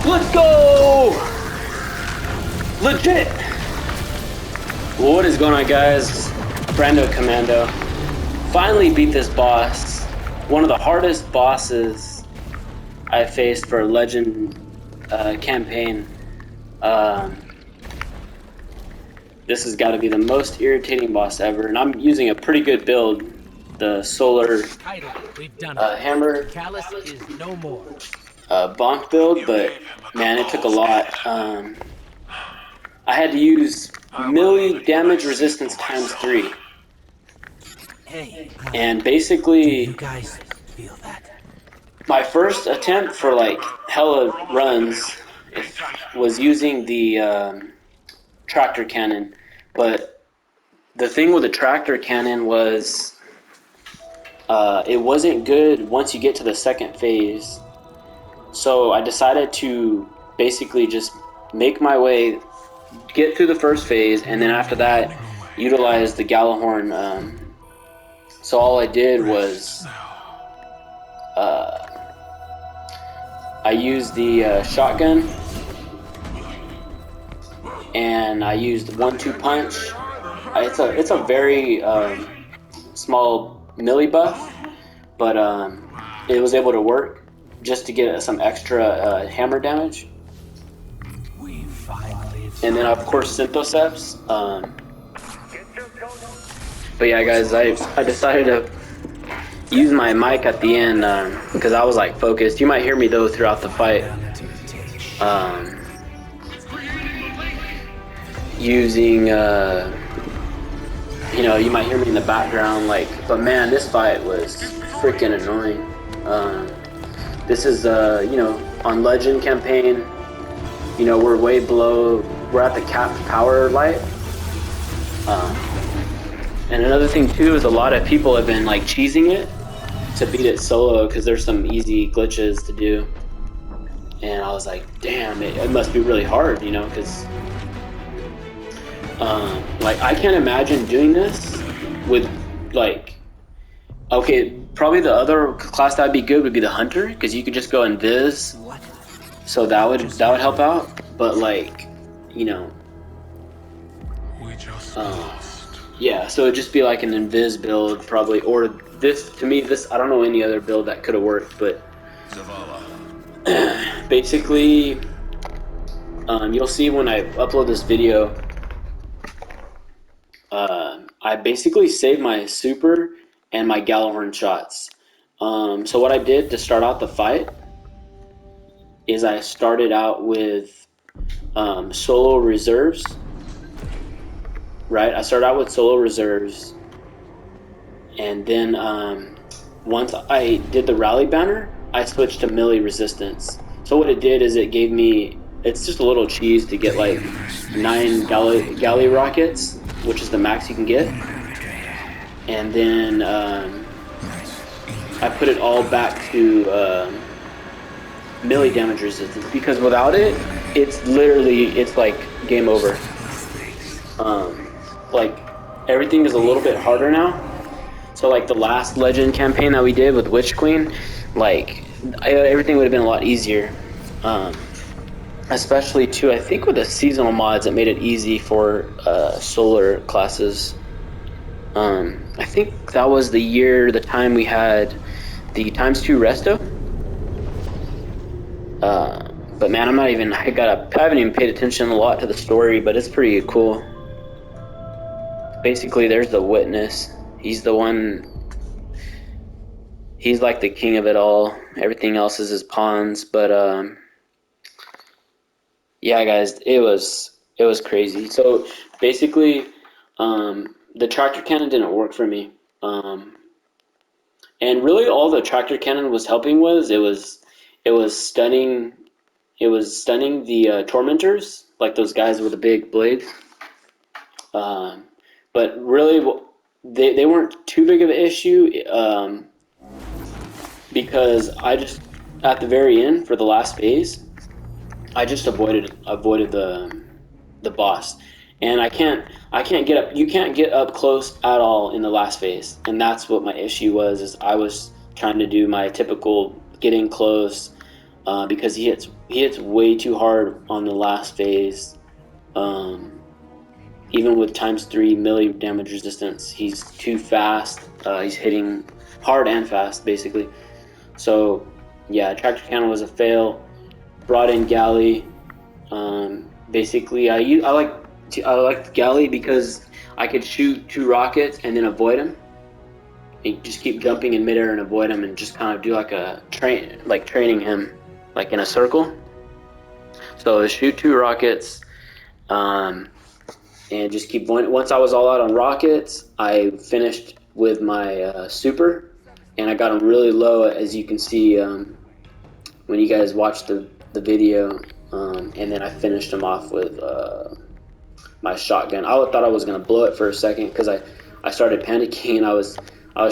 Let's go! Legit! What is going on, guys? Brando Commando. Finally beat this boss. One of the hardest bosses I faced for a Legend campaign. This has got to be the most irritating boss ever, and I'm using a pretty good build. The solar hammer Callus is no more. bonk build, but man, it took a lot. I had to use melee damage resistance times 3. Hey, And basically, you guys feel that? my first attempt for like hella runs was using the tractor cannon, but the thing with the tractor cannon was it wasn't good once you get to the second phase. So I decided to basically just make my way, get through the first phase, and then after that utilize the Gallahorn. So all I did was I used the shotgun, and I used 1-2 punch. It's a very small melee buff, but it was able to work just to get some extra hammer damage. And then of course Synthoceps. But yeah, guys, I decided to use my mic at the end because I was like focused. You might hear me though throughout the fight. Using you know, you might hear me in the background, like, but man, this fight was freaking annoying. This is, you know, on Legend campaign, you know, we're way below, we're at the capped power light. And another thing too is a lot of people have been like cheesing it to beat it solo because there's some easy glitches to do. And I was like, damn, it must be really hard, you know, because like I can't imagine doing this with like, okay, probably the other class that'd be good would be the hunter because you could just go invis, so that would help out. But like, you know, yeah, so it'd just be like an invis build probably, or this, to me, this, I don't know any other build that could have worked, but basically you'll see when I upload this video, I basically saved my super and my Gallahorn shots. So what I did to start out the fight is I started out with solo reserves. Right, I started out with solo reserves, and then once I did the rally banner, I switched to melee resistance. So what it did is it gave me, it's just a little cheese to get like 9 galley rockets, which is the max you can get. And then I put it all back to melee damage resistance, because without it, it's literally, it's like game over. Like everything is a little bit harder now. So like the last Legend campaign that we did with Witch Queen, like everything would have been a lot easier. Especially too, I think with the seasonal mods, it made it easy for solar classes. I think that was the time we had the ×2 resto. But man, I haven't even paid attention a lot to the story, but it's pretty cool. Basically, there's the witness. He's the one, he's like the king of it all. Everything else is his pawns, but yeah, guys, it was crazy. So basically, the tractor cannon didn't work for me. And really all the tractor cannon was helping was, it was stunning the tormentors, like those guys with the big blades. But really, they weren't too big of an issue because I just, at the very end for the last phase, I just avoided the boss, and I can't get up. You can't get up close at all in the last phase, and that's what my issue was. Is I was trying to do my typical getting close, because he hits way too hard on the last phase. Even with ×3 melee damage resistance, he's too fast. He's hitting hard and fast, basically. So, yeah, tractor cannon was a fail. Brought in galley. Basically, I liked galley because I could shoot 2 rockets and then avoid them. And just keep jumping in midair and avoid him, and just kind of do like a training him, like in a circle. So shoot 2 rockets. And just keep going. Once I was all out on rockets, I finished with my super, and I got them really low, as you can see when you guys watch the video. And then I finished them off with my shotgun. I thought I was gonna blow it for a second because I started panicking, and I was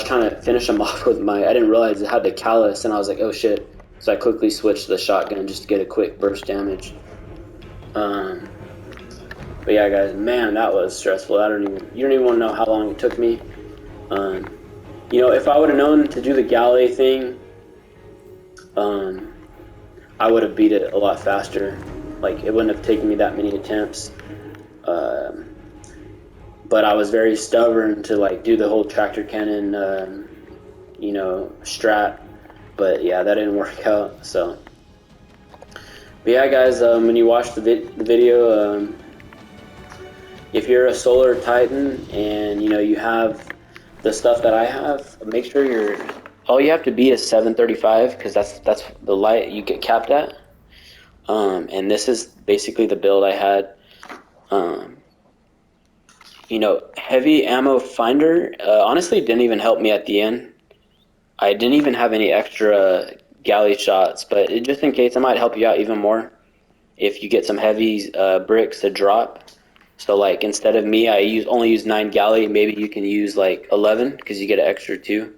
trying to finish them off with my. I didn't realize it had the callus, and I was like, oh shit! So I quickly switched to the shotgun just to get a quick burst damage. But yeah, guys, man, that was stressful. You don't even want to know how long it took me. You know, if I would have known to do the galley thing, I would have beat it a lot faster. Like, it wouldn't have taken me that many attempts. But I was very stubborn to like do the whole tractor cannon, you know, strat. But yeah, that didn't work out. So, but yeah, guys, when you watch the video. If you're a solar titan and you know you have the stuff that I have, make sure all you have to be is 735, because that's the light you get capped at. And this is basically the build I had. You know, heavy ammo finder honestly didn't even help me at the end. I didn't even have any extra galley shots, but just in case, I might help you out even more if you get some heavy bricks to drop. So like, instead of me, I only use 9 galley. Maybe you can use like 11 because you get an extra 2.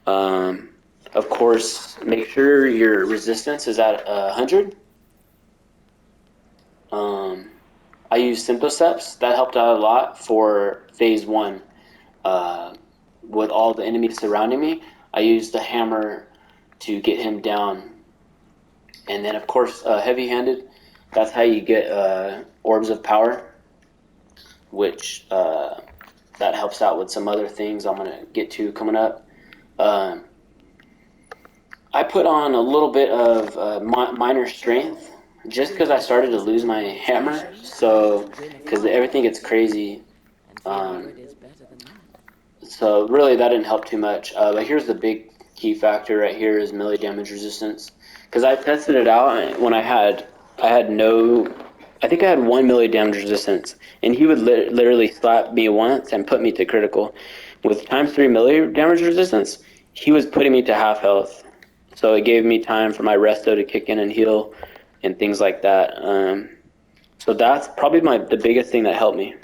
Of course, make sure your resistance is at 100. I use Synthoceps. That helped out a lot for phase 1. With all the enemies surrounding me, I used the hammer to get him down. And then of course, heavy-handed. That's how you get orbs of power, which that helps out with some other things I'm gonna get to coming up. I put on a little bit of minor strength just because I started to lose my hammer. So, because everything gets crazy. So really, that didn't help too much. But here's the big key factor right here is melee damage resistance. Because I tested it out when I had no. I think I had 1 melee damage resistance, and he would literally slap me once and put me to critical. With ×3 melee damage resistance, he was putting me to half health. So it gave me time for my resto to kick in and heal and things like that. So that's probably the biggest thing that helped me.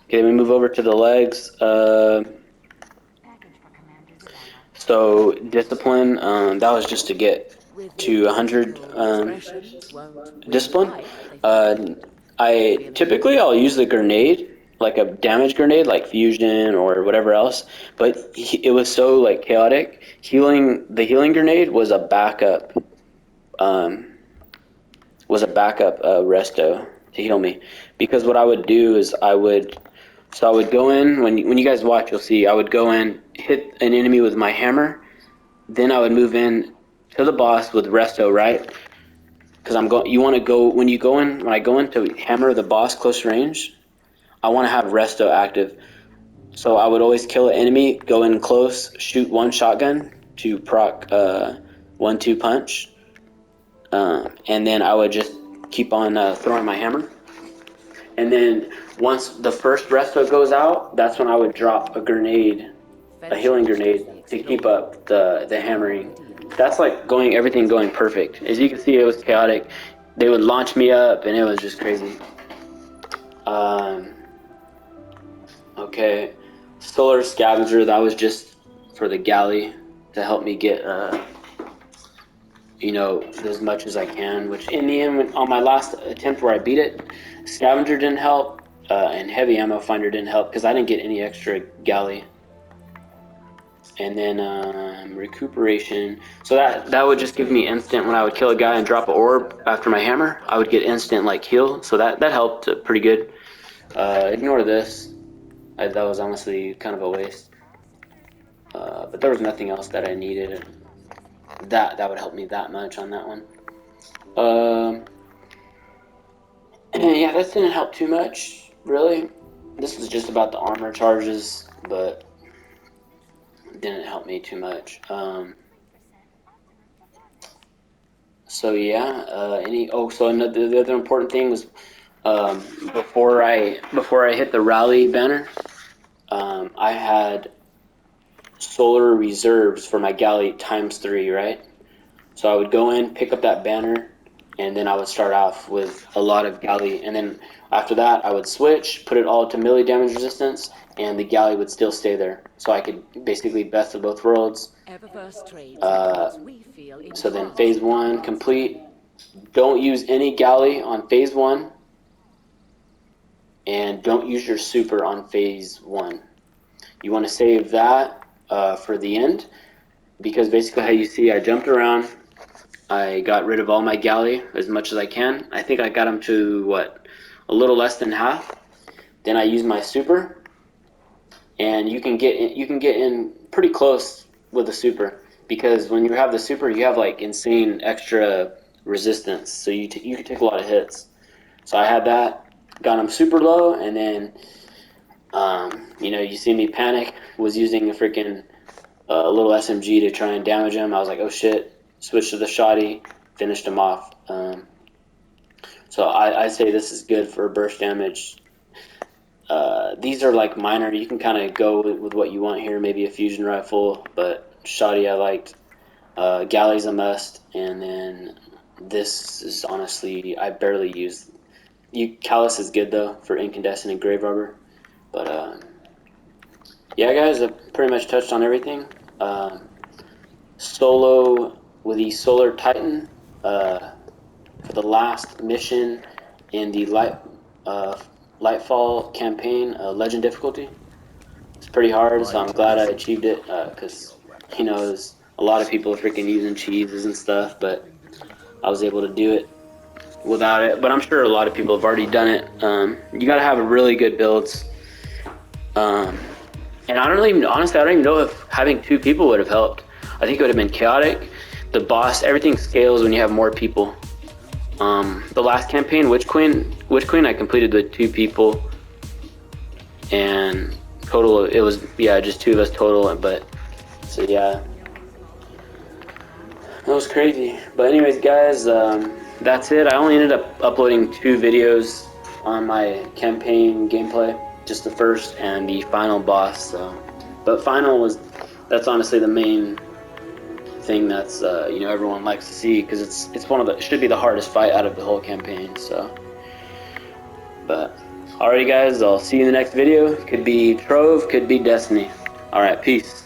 Okay, let me move over to the legs. So discipline, that was just to get to 100 discipline. I'll use the grenade, like a damage grenade, like fusion or whatever else. But it was so like chaotic. The healing grenade was a backup. Resto to heal me, because what I would do is I would go in when you guys watch, you'll see I would go in, hit an enemy with my hammer, then I would move in to the boss with resto, right? Because when I go in to hammer the boss close range, I want to have resto active. So I would always kill an enemy, go in close, shoot 1 shotgun to proc 1-2 punch, and then I would just keep on throwing my hammer. And then once the first resto goes out, that's when I would drop a healing grenade to keep up the hammering. That's like everything going perfect. As you can see, it was chaotic. They would launch me up, and it was just crazy. Okay, Solar Scavenger, that was just for the galley to help me get as much as I can, which in the end, on my last attempt where I beat it, Scavenger didn't help, and Heavy Ammo Finder didn't help because I didn't get any extra galley. And then recuperation. So that would just give me instant when I would kill a guy and drop an orb after my hammer. I would get instant like heal. So that helped pretty good. Ignore this. That was honestly kind of a waste. But there was nothing else that I needed. That would help me that much on that one. Yeah, that didn't help too much, really. This was just about the armor charges, but didn't help me too much. So yeah, so the other important thing was before I hit the rally banner, I had solar reserves for my galley ×3, right? So I would go in, pick up that banner, and then I would start off with a lot of galley, and then after that I would switch, put it all to melee damage resistance, and the galley would still stay there. So I could basically best of both worlds. So then phase 1 complete. Don't use any galley on phase 1, and don't use your super on phase 1. You want to save that for the end, because basically how you see I jumped around, I got rid of all my galley as much as I can. I think I got them to what, a little less than half. Then I used my super, and you can get in pretty close with the super, because when you have the super, you have like insane extra resistance, so you can take a lot of hits. So I had that, got him super low, and then you see me panic, was using a freaking little SMG to try and damage him. I was like, oh shit, switched to the shoddy, finished him off. So I say this is good for burst damage. These are like minor. You can kind of go with what you want here. Maybe a fusion rifle, but shoddy I liked. Galley's a must, and then this is honestly I barely use. Callus is good though for incandescent and grave robber, but yeah, guys, I pretty much touched on everything. Solo with the Solar Titan for the last mission in the Lightfall campaign, Legend difficulty. It's pretty hard, so I'm glad I achieved it, because, there's a lot of people freaking using cheeses and stuff, but I was able to do it without it. But I'm sure a lot of people have already done it. You gotta have really good builds. And honestly, I don't even know if having 2 people would have helped. I think it would have been chaotic. The boss, everything scales when you have more people. The last campaign, Witch Queen, I completed with 2 people, and total it was just 2 of us total. But so yeah, that was crazy. But anyways, guys, that's it. I only ended up uploading 2 videos on my campaign gameplay, just the first and the final boss. So, but that's honestly the main thing that's everyone likes to see, because it's it should be the hardest fight out of the whole campaign. So, but alrighty, guys, I'll see you in the next video. Could be Trove, could be Destiny. All right, peace.